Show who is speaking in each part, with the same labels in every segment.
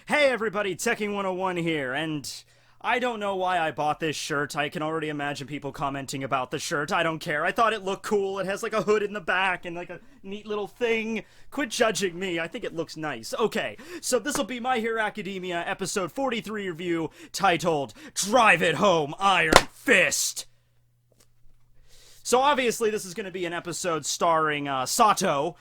Speaker 1: Hey everybody, Tekking101 here, and I don't know why I bought this shirt. I can already imagine people commenting about the shirt. I don't care. I thought it looked cool. It has like a hood in the back and like a neat little thing. Quit judging me. I think it looks nice. Okay, so this will be My Hero Academia episode 43 review titled Drive It Home, Iron Fist. So obviously this is going to be an episode starring Sato.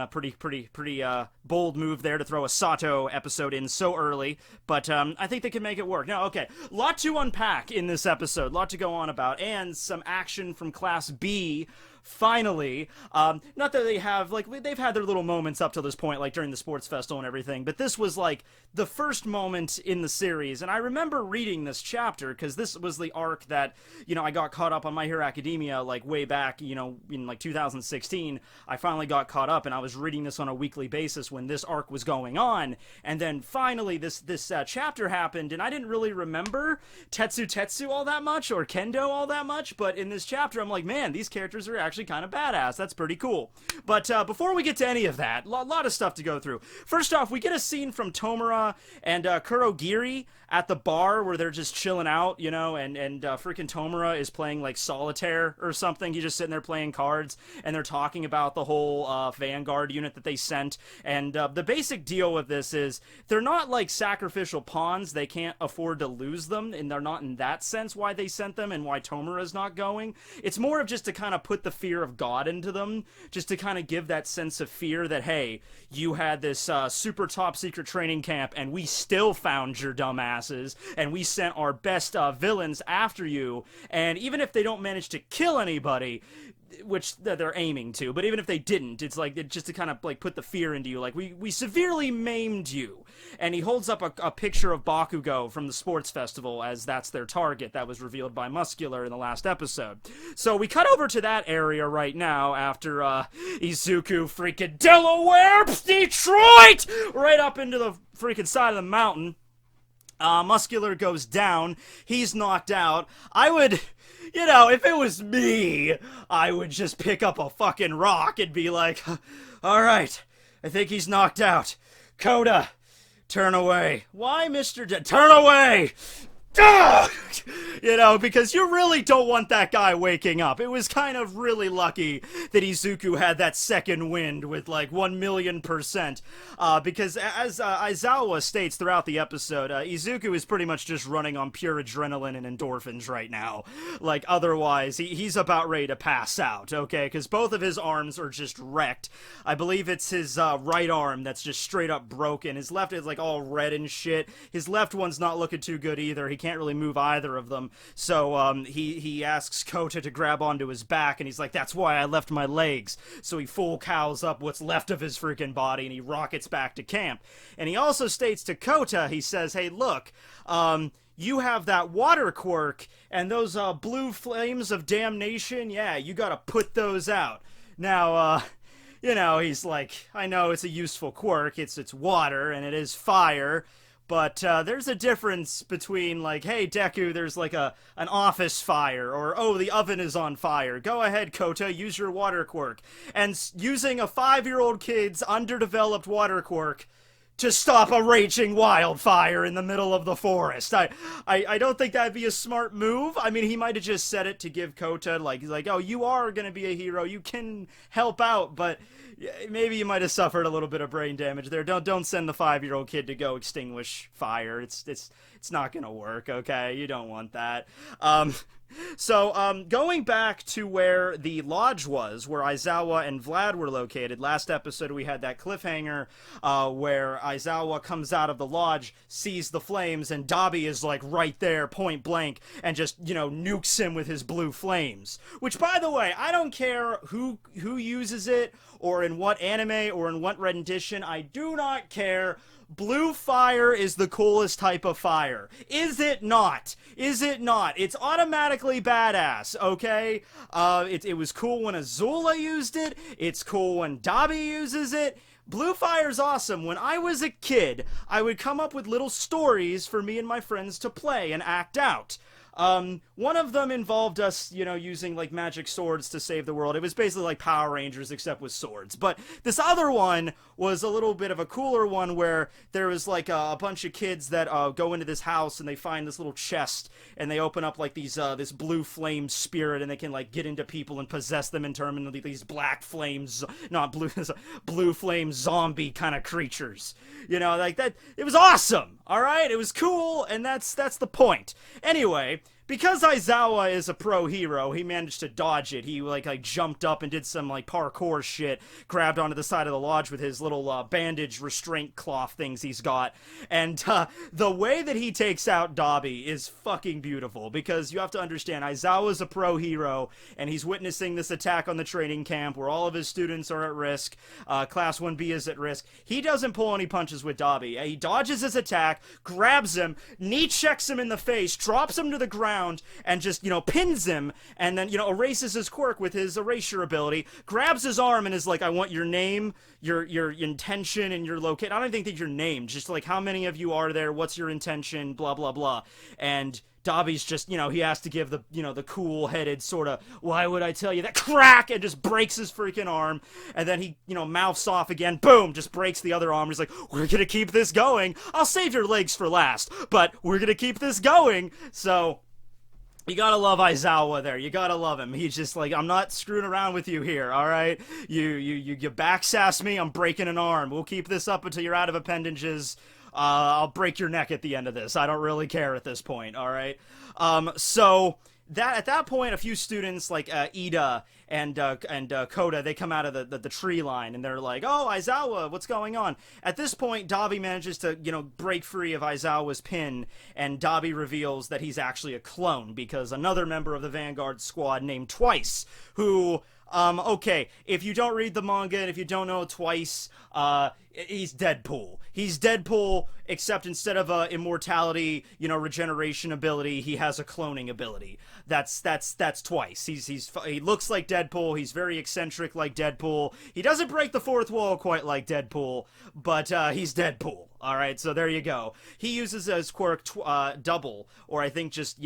Speaker 1: Pretty bold move there to throw a Sato episode in so early, but I think they can make it work. Now, okay, lot to unpack in this episode, lot to go on about, and some action from Class B. Finally, not that they have, like, they've had their little moments up till this point, like during the sports festival and everything, but this was like the first moment in the series, and I remember reading this chapter because this was the arc that, you know, I got caught up on My Hero Academia, like, way back, you know, in like 2016. I finally got caught up, and I was reading this on a weekly basis when this arc was going on, and then finally this chapter happened, and I didn't really remember Tetsu all that much, or Kendo all that much, but in this chapter I'm like, man, these characters are actually kind of badass. That's pretty cool. But before we get to any of that, a lot of stuff to go through. First off, we get a scene from Tomura and Kurogiri at the bar where they're just chilling out, you know, and freaking Tomura is playing like solitaire or something. He's just sitting there playing cards, and they're talking about the whole vanguard unit that they sent. And the basic deal with this is they're not like sacrificial pawns. They can't afford to lose them, and they're not in that sense why they sent them and why Tomura's not going. It's more of just to kind of put the fear of God into them, just to kind of give that sense of fear that, hey, you had this super top secret training camp and we still found your dumbasses and we sent our best villains after you, and even if they don't manage to kill anybody, which they're aiming to, but even if they didn't, it's like just to kind of like put the fear into you, like we severely maimed you. And he holds up a picture of Bakugou from the sports festival, as that's their target. That was revealed by Muscular in the last episode. So we cut over to that area right now after Izuku freaking Delaware, Detroit, right up into the freaking side of the mountain. Muscular goes down. He's knocked out. I would, you know, if it was me, I would just pick up a fucking rock and be like, alright, I think he's knocked out. Coda, turn away. Why, Mr. Turn away! You know, because you really don't want that guy waking up. It was kind of really lucky that Izuku had that second wind with like 1,000,000%. Because as Aizawa states throughout the episode, Izuku is pretty much just running on pure adrenaline and endorphins right now. Like, otherwise, he's about ready to pass out, okay? Because both of his arms are just wrecked. I believe it's his right arm that's just straight up broken. His left is like all red and shit. His left one's not looking too good either. He can't really move either of them. So he asks Kota to grab onto his back, and he's like, that's why I left my legs. So he full cows up what's left of his freaking body, and he rockets back to camp. And he also states to Kota, he says, hey, look, you have that water quirk, and those blue flames of damnation, yeah, you gotta put those out. Now, you know, he's like, I know it's a useful quirk, it's water, and it is fire, but there's a difference between, like, hey, Deku, there's like an office fire, or, oh, the oven is on fire. Go ahead, Kota, use your water quirk. And using a 5-year-old kid's underdeveloped water quirk to stop a raging wildfire in the middle of the forest. I don't think that'd be a smart move. I mean, he might have just said it to give Kota, like, he's like, oh, you are gonna be a hero, you can help out, but maybe you might have suffered a little bit of brain damage there. Don't send the 5-year-old kid to go extinguish fire. It's not gonna work, okay? You don't want that. So, going back to where the lodge was, where Aizawa and Vlad were located, last episode we had that cliffhanger, where Aizawa comes out of the lodge, sees the flames, and Dabi is, like, right there, point blank, and just, you know, nukes him with his blue flames. Which, by the way, I don't care who uses it, or in what anime, or in what rendition, I do not care. Blue fire is the coolest type of fire. Is it not? Is it not? It's automatically badass, okay? It was cool when Azula used it. It's cool when Dabi uses it. Blue fire's awesome. When I was a kid, I would come up with little stories for me and my friends to play and act out. One of them involved us, using like magic swords to save the world. It was basically like Power Rangers except with swords. But this other one was a little bit of a cooler one where there was like a bunch of kids that go into this house and they find this little chest and they open up like these this blue flame spirit and they can like get into people and possess them and turn them into these black flames, not blue, blue flame zombie kind of creatures. Like that. It was awesome. All right, it was cool, and that's the point. Anyway, because Aizawa is a pro hero, he managed to dodge it. He like jumped up and did some like parkour shit, grabbed onto the side of the lodge with his little bandage restraint cloth things he's got, and the way that he takes out Dabi is fucking beautiful, because you have to understand, Aizawa's a pro hero, and he's witnessing this attack on the training camp where all of his students are at risk. Class 1B is at risk. He doesn't pull any punches with Dabi. He dodges his attack, grabs him, knee checks him in the face, drops him to the ground, and just, pins him, and then, erases his quirk with his erasure ability, grabs his arm and is like, I want your name, your intention, and your location. I don't think that your name, just like, how many of you are there, what's your intention, blah, blah, blah. And Dabi's just, he has to give the, the cool-headed sort of, why would I tell you that, crack, and just breaks his freaking arm, and then he, mouths off again, boom, just breaks the other arm. He's like, we're gonna keep this going. I'll save your legs for last, but we're gonna keep this going. So you gotta love Aizawa there. You gotta love him. He's just like, I'm not screwing around with you here, alright? You backsass me, I'm breaking an arm. We'll keep this up until you're out of appendages. I'll break your neck at the end of this. I don't really care at this point, alright? So at that point, a few students like Ida and Koda, they come out of the tree line, and they're like, oh, Aizawa, what's going on? At this point, Dabi manages to, break free of Aizawa's pin, and Dabi reveals that he's actually a clone, because another member of the Vanguard squad named Twice, who, okay, if you don't read the manga and if you don't know Twice, he's Deadpool. He's Deadpool, except instead of a immortality, regeneration ability, he has a cloning ability. That's Twice. He looks like Deadpool. He's very eccentric like Deadpool. He doesn't break the fourth wall quite like Deadpool, but he's Deadpool. All right, so there you go. He uses his quirk double, or I think just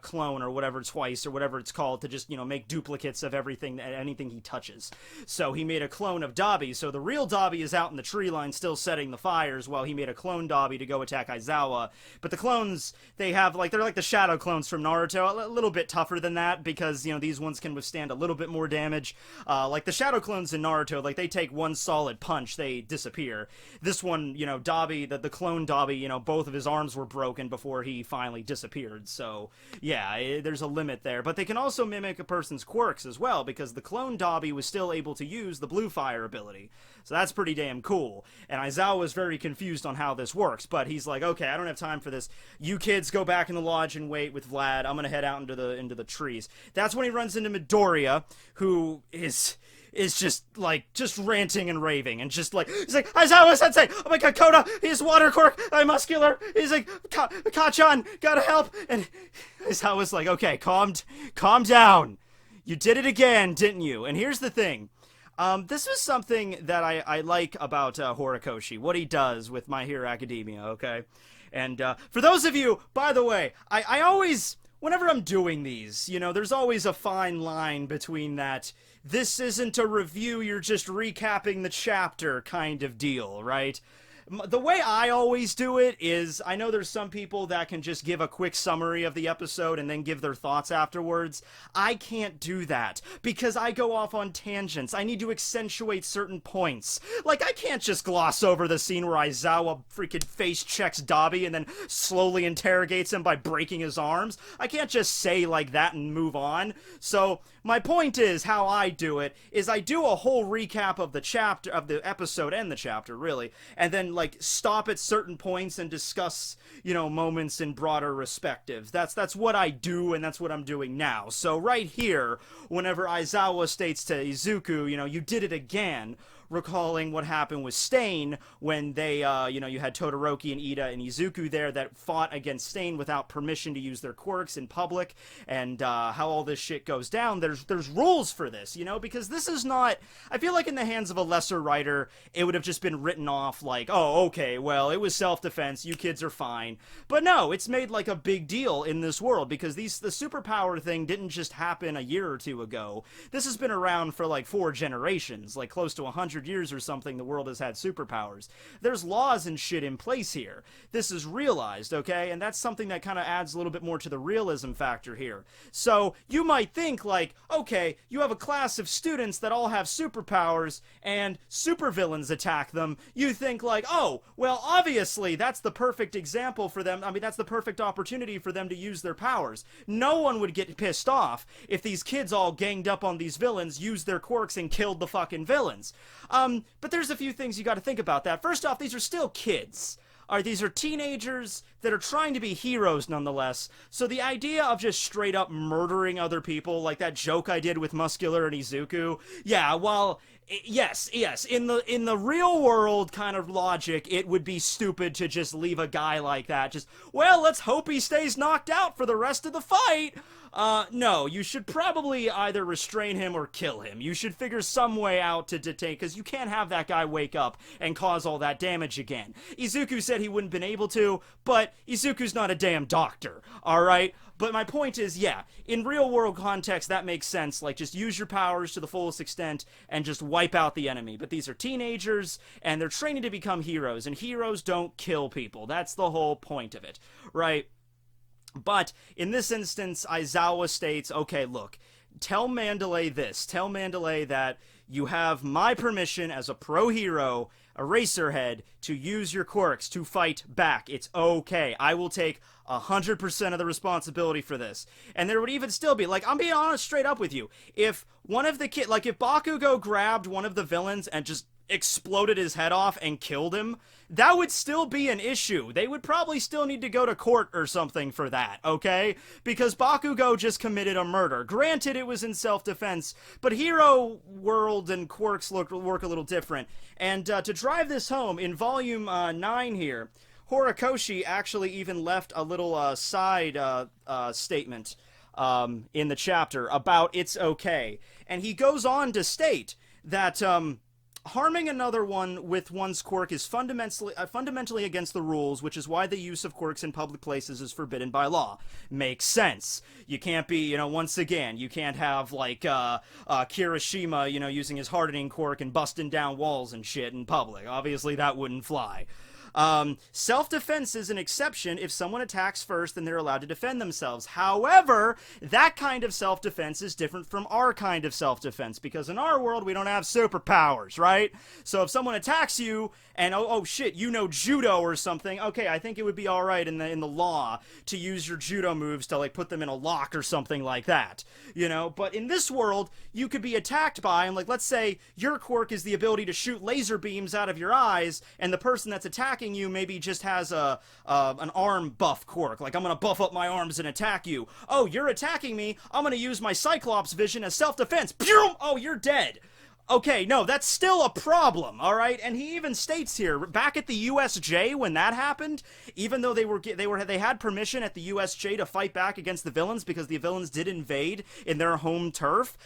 Speaker 1: clone or whatever, Twice or whatever it's called, to just make duplicates of everything, anything he touches. So he made a clone of Dabi. So the real Dabi is out in the tree line still setting the fires, while he made a clone Dabi to go attack Aizawa. But the clones, they're like the shadow clones from Naruto, a little bit tougher than that, because these ones can withstand a little bit more damage. Like the shadow clones in Naruto, like they take one solid punch, they disappear. This one, Dabi, the clone Dabi, both of his arms were broken before he finally disappeared. So yeah, there's a limit there. But they can also mimic a person's quirks as well, because the clone Dabi was still able to use the blue fire ability. So that's pretty damn cool. And Aizawa is very confused on how this works, but he's like, okay, I don't have time for this. You kids go back in the lodge and wait with Vlad. I'm gonna head out into the trees. That's when he runs into Midoriya, who is just ranting and raving, and just like, he's like, Aizawa sensei, oh my god, Koda, he's water quirk, I'm muscular, he's like, Kachan, gotta help, and Aizawa's like, okay, calm down, you did it again, didn't you? And here's the thing, this was something that I like about Horikoshi, what he does with My Hero Academia, okay? And for those of you, by the way, I always, whenever I'm doing these, there's always a fine line between that, this isn't a review, you're just recapping the chapter kind of deal, right? The way I always do it is, I know there's some people that can just give a quick summary of the episode and then give their thoughts afterwards. I can't do that, because I go off on tangents. I need to accentuate certain points. Like, I can't just gloss over the scene where Aizawa freaking face checks Dabi and then slowly interrogates him by breaking his arms. I can't just say like that and move on. So, my point is, how I do it, is I do a whole recap of the chapter, of the episode and the chapter, really, and then, like, stop at certain points and discuss, moments in broader perspectives. That's what I do, and that's what I'm doing now. So right here, whenever Aizawa states to Izuku, you did it again, recalling what happened with Stain when they, you had Todoroki and Ida and Izuku there that fought against Stain without permission to use their quirks in public, and how all this shit goes down. There's rules for this, because this is not, I feel like in the hands of a lesser writer, it would have just been written off like, oh, okay, well, it was self-defense, you kids are fine. But no, it's made like a big deal in this world, because the superpower thing didn't just happen a year or two ago. This has been around for like 4 generations, like close to 100 years or something. The world has had superpowers. There's laws and shit in place here. This is realized, okay? And that's something that kind of adds a little bit more to the realism factor here. So you might think like, okay, you have a class of students that all have superpowers and supervillains attack them. You think like, oh, well, obviously that's the perfect example for them. I mean, that's the perfect opportunity for them to use their powers. No one would get pissed off if these kids all ganged up on these villains, used their quirks, and killed the fucking villains. But there's a few things you got to think about that. First off, these are still kids. These are teenagers that are trying to be heroes nonetheless. So the idea of just straight up murdering other people, like that joke I did with Muscular and Izuku, yeah, well, yes, in the real world kind of logic, it would be stupid to just leave a guy like that. Just, well, let's hope he stays knocked out for the rest of the fight. No, you should probably either restrain him or kill him. You should figure some way out to detain, because you can't have that guy wake up and cause all that damage again. Izuku said he wouldn't been able to, but Izuku's not a damn doctor, alright? But my point is, yeah, in real world context, that makes sense. Like, just use your powers to the fullest extent and just wipe out the enemy. But these are teenagers, and they're training to become heroes, and heroes don't kill people. That's the whole point of it, right? But in this instance, Aizawa states, okay, look, tell Mandalay this. Tell Mandalay that you have my permission as a pro-hero, Eraserhead, to use your quirks to fight back. It's okay. I will take 100% of the responsibility for this. And there would even still be, like, I'm being honest straight up with you. If one of the kids, like, if Bakugou grabbed one of the villains and just exploded his head off and killed him, that would still be an issue. They would probably still need to go to court or something for that, okay? Because Bakugou just committed a murder. Granted, it was in self-defense, but hero world and quirks work a little different. And to drive this home, in volume 9 here, Horikoshi actually even left a little side statement in the chapter about it's okay. And he goes on to state that harming another one with one's quirk is fundamentally against the rules, which is why the use of quirks in public places is forbidden by law. Makes sense. You can't be, once again, you can't have, like, Kirishima, using his hardening quirk and busting down walls and shit in public. Obviously, that wouldn't fly. Self-defense is an exception. If someone attacks first, then they're allowed to defend themselves. However, that kind of self-defense is different from our kind of self-defense, because in our world, we don't have superpowers, right? So if someone attacks you, and oh shit, judo or something, okay, I think it would be alright in the law to use your judo moves to, like, put them in a lock or something like that, But in this world, you could be attacked by, and, like, let's say your quirk is the ability to shoot laser beams out of your eyes, and the person that's attacking you maybe just has an arm buff quirk, like, I'm gonna buff up my arms and attack you. Oh, you're attacking me, I'm gonna use my Cyclops vision as self-defense. Oh, you're dead. Okay, no, that's still a problem, alright? And he even states here, back at the USJ when that happened, even though they had permission at the USJ to fight back against the villains because the villains did invade in their home turf,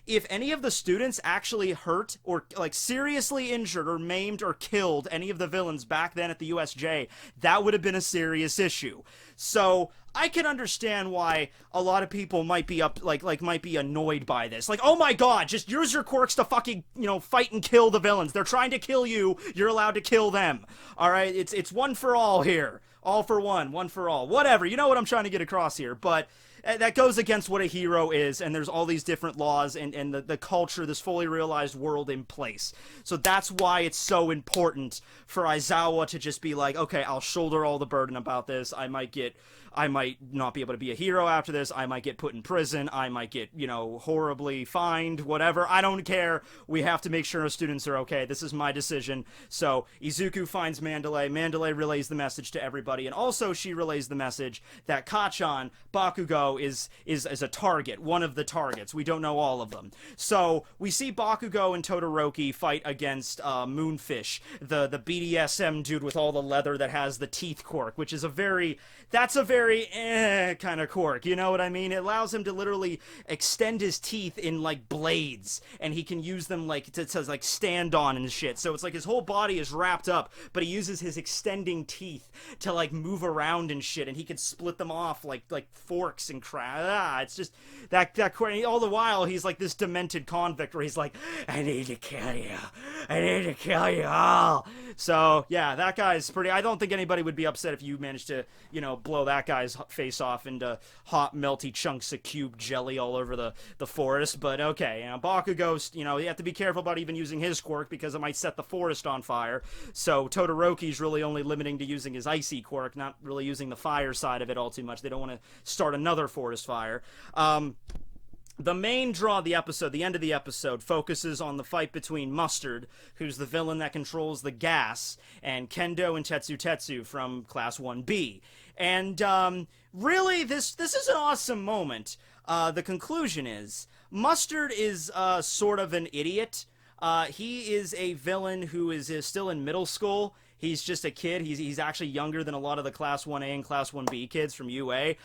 Speaker 1: if any of the students actually hurt or, like, seriously injured or maimed or killed any of the villains back then at the USJ, that would have been a serious issue. So I can understand why a lot of people might be might be annoyed by this. Like, oh my god, just use your quirks to fucking, fight and kill the villains. They're trying to kill you. You're allowed to kill them. Alright, it's one for all here. All for one for all. Whatever, you know what I'm trying to get across here. But that goes against what a hero is, and there's all these different laws and the culture, this fully realized world in place. So that's why it's so important for Aizawa to just be like, okay, I'll shoulder all the burden about this. I might not be able to be a hero after this. I might get put in prison. I might get, horribly fined, whatever. I don't care. We have to make sure our students are okay. This is my decision. So Izuku finds Mandalay. Mandalay relays the message to everybody. everybody, and also she relays the message that Kacchan, Bakugou, is a target, one of the targets. We don't know all of them. So we see Bakugou and Todoroki fight against Moonfish, the BDSM dude with all the leather that has the teeth quirk, which is a very kind of quirk, you know what I mean? It allows him to literally extend his teeth in like blades, and he can use them like to like stand on and shit. So it's like his whole body is wrapped up, but he uses his extending teeth to like move around and shit, and he can split them off like forks and crap. It's just that all the while he's like this demented convict where he's like, I need to kill you all. So yeah, that guy's pretty. I don't think anybody would be upset if you managed to, you know, blow that guy's face off into hot melty chunks of cube jelly all over the forest. But okay, you know, Bakugou, you know, you have to be careful about even using his quirk because it might set the forest on fire. So Todoroki's really only limiting to using his icy quirk, not really using the fire side of it all too much. They don't want to start another forest fire. The main draw of the episode, the end of the episode, focuses on the fight between Mustard, who's the villain that controls the gas, and Kendo and Tetsu from Class 1B. And really, this is an awesome moment. The conclusion is, Mustard is sort of an idiot. He is a villain who is still in middle school. He's just a kid. He's actually younger than a lot of the Class 1A and Class 1B kids from UA.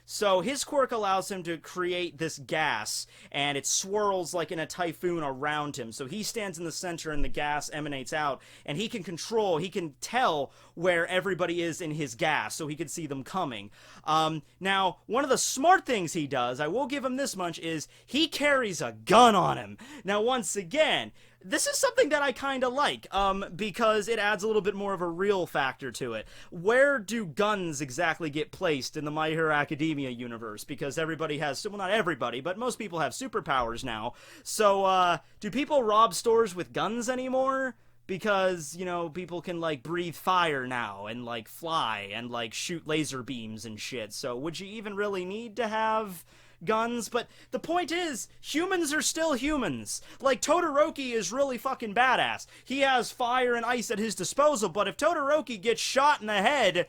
Speaker 1: So his quirk allows him to create this gas, and it swirls like in a typhoon around him. So he stands in the center, and the gas emanates out, and he can tell where everybody is in his gas, so he can see them coming. Now, one of the smart things he does, I will give him this much, is he carries a gun on him. Now, once again, this is something that I kind of like, because it adds a little bit more of a real factor to it. Where do guns exactly get placed in the My Hero Academia universe? Because everybody has, well, not everybody, but most people have superpowers now. So, do people rob stores with guns anymore? Because, you know, people can, like, breathe fire now, and, like, fly, and, like, shoot laser beams and shit. So, would you even really need to have guns? But the point is, humans are still humans. Like, Todoroki is really fucking badass. He has fire and ice at his disposal, but if Todoroki gets shot in the head,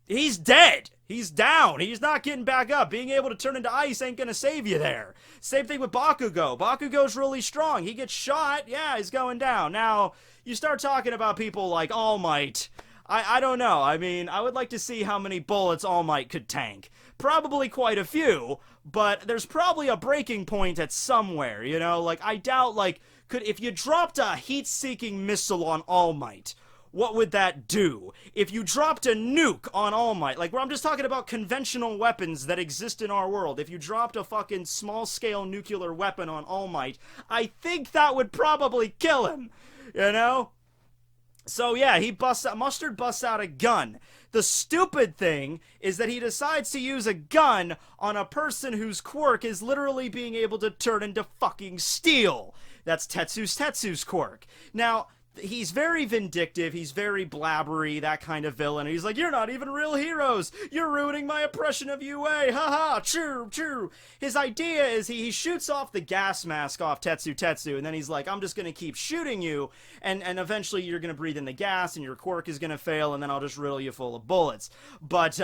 Speaker 1: he's dead. He's down. He's not getting back up. Being able to turn into ice ain't gonna save you there. Same thing with Bakugou. Bakugou's really strong. He gets shot, yeah, he's going down. Now, you start talking about people like All Might. I don't know. I mean, I would like to see how many bullets All Might could tank. Probably quite a few, but there's probably a breaking point at somewhere, you know? Like, I doubt, like, if you dropped a heat-seeking missile on All Might, what would that do? If you dropped a nuke on All Might, like, where I'm just talking about conventional weapons that exist in our world, if you dropped a fucking small-scale nuclear weapon on All Might, I think that would probably kill him, you know? So yeah, Mustard busts out a gun. The stupid thing is that he decides to use a gun on a person whose quirk is literally being able to turn into fucking steel. That's Tetsu's quirk. Now, he's very vindictive, he's very blabbery, that kind of villain. He's like, you're not even real heroes! You're ruining my impression of UA! Haha! True! His idea is he shoots off the gas mask off Tetsu, and then he's like, I'm just gonna keep shooting you, and eventually you're gonna breathe in the gas, and your quirk is gonna fail, and then I'll just riddle you full of bullets. But,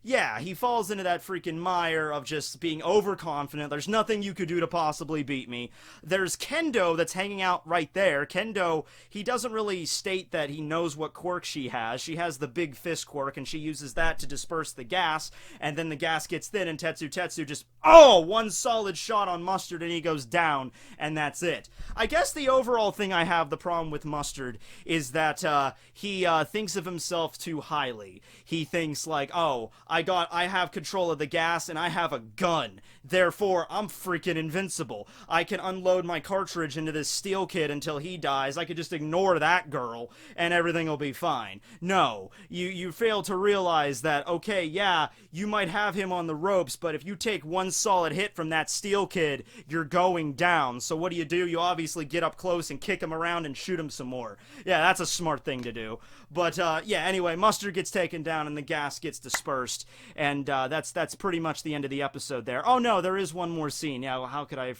Speaker 1: yeah, he falls into that freaking mire of just being overconfident. There's nothing you could do to possibly beat me. There's Kendo that's hanging out right there. Kendo, he doesn't really state that he knows what quirk she has. She has the big fist quirk, and she uses that to disperse the gas, and then the gas gets thin, and Tetsu just, one solid shot on Mustard, and he goes down, and that's it. I guess the overall thing I have the problem with Mustard is that he thinks of himself too highly. He thinks like, I have control of the gas, and I have a gun. Therefore, I'm freaking invincible. I can unload my cartridge into this steel kid until he dies. I could just ignore that girl, and everything will be fine. No, you fail to realize that, okay, yeah, you might have him on the ropes, but if you take one solid hit from that steel kid, you're going down. So what do? You obviously get up close and kick him around and shoot him some more. Yeah, that's a smart thing to do. But, yeah, anyway, Mustard gets taken down and the gas gets dispersed, and that's pretty much the end of the episode there. Oh, no, there is one more scene. Yeah, well, how could I...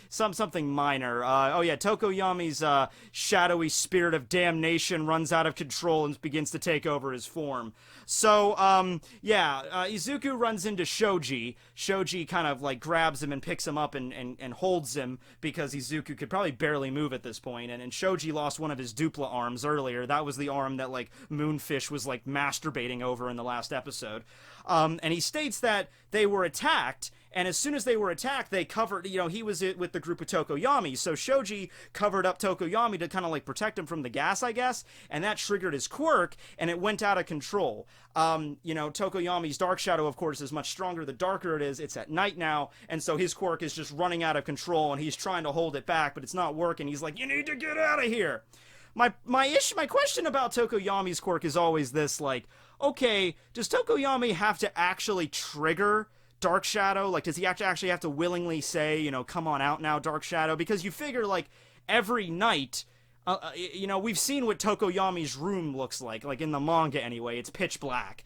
Speaker 1: something minor. Oh, yeah, Tokoyami's shadowy spirit of damnation runs out of control and begins to take over his form. So, Izuku runs into Shoji. Shoji kind of, like, grabs him and picks him up and holds him because Izuku could probably barely move at this point. And Shoji lost one of his dupla arms earlier. That was the arm that, like, Moonfish was, like, masturbating over in the last episode. And he states that they were attacked, and as soon as they were attacked, they covered, he was with the group of Tokoyami, so Shoji covered up Tokoyami to kind of, like, protect him from the gas, I guess, and that triggered his quirk, and it went out of control. Tokoyami's Dark Shadow, of course, is much stronger. The darker it is, it's at night now, and so his quirk is just running out of control, and he's trying to hold it back, but it's not working. He's like, you need to get out of here! My question about Tokoyami's quirk is always this, like, okay, does Tokoyami have to actually trigger Dark Shadow? Like, does he actually have to willingly say, come on out now, Dark Shadow? Because you figure, like, every night, we've seen what Tokoyami's room looks like in the manga anyway, it's pitch black.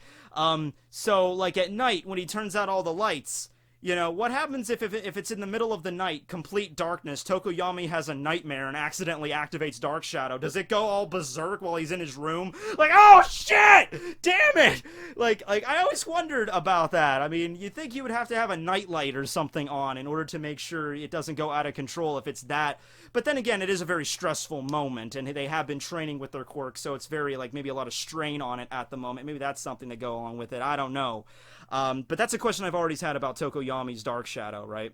Speaker 1: So, like, at night, when he turns out all the lights, what happens if it's in the middle of the night, complete darkness, Tokoyami has a nightmare and accidentally activates Dark Shadow? Does it go all berserk while he's in his room? Like, oh shit! Damn it! Like, I always wondered about that. I mean, you'd think you would have to have a nightlight or something on in order to make sure it doesn't go out of control if it's that. But then again, it is a very stressful moment, and they have been training with their quirk, so it's very, like, maybe a lot of strain on it at the moment. Maybe that's something to go along with it. I don't know. But that's a question I've already had about Tokoyami's Dark Shadow, right?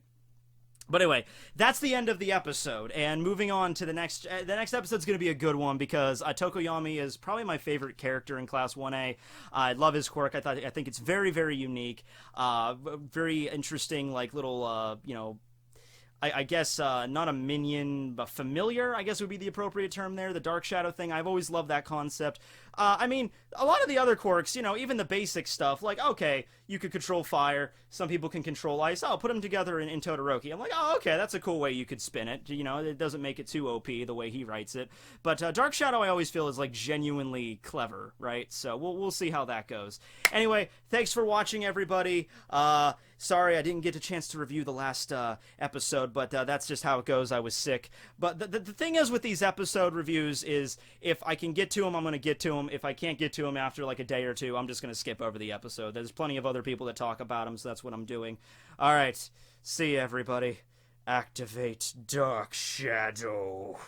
Speaker 1: But anyway, that's the end of the episode, and moving on to the next episode's going to be a good one, because Tokoyami is probably my favorite character in Class 1A. I love his quirk. I think it's very, very unique. Very interesting, like, little, I guess, not a minion, but familiar, I guess would be the appropriate term there. The Dark Shadow thing, I've always loved that concept. I mean, a lot of the other quirks, even the basic stuff, like, okay, you could control fire, some people can control ice, put them together in Todoroki. I'm like, oh, okay, that's a cool way you could spin it. It doesn't make it too OP the way he writes it. But Dark Shadow, I always feel, is, like, genuinely clever, right? So we'll see how that goes. Anyway, thanks for watching, everybody. Sorry I didn't get a chance to review the last episode, but that's just how it goes. I was sick. But the thing is with these episode reviews is, if I can get to them, I'm going to get to them. If I can't get to them after, like, a day or two, I'm just going to skip over the episode. There's plenty of other people that talk about them, so that's what I'm doing. Alright, see you, everybody. Activate Dark Shadow.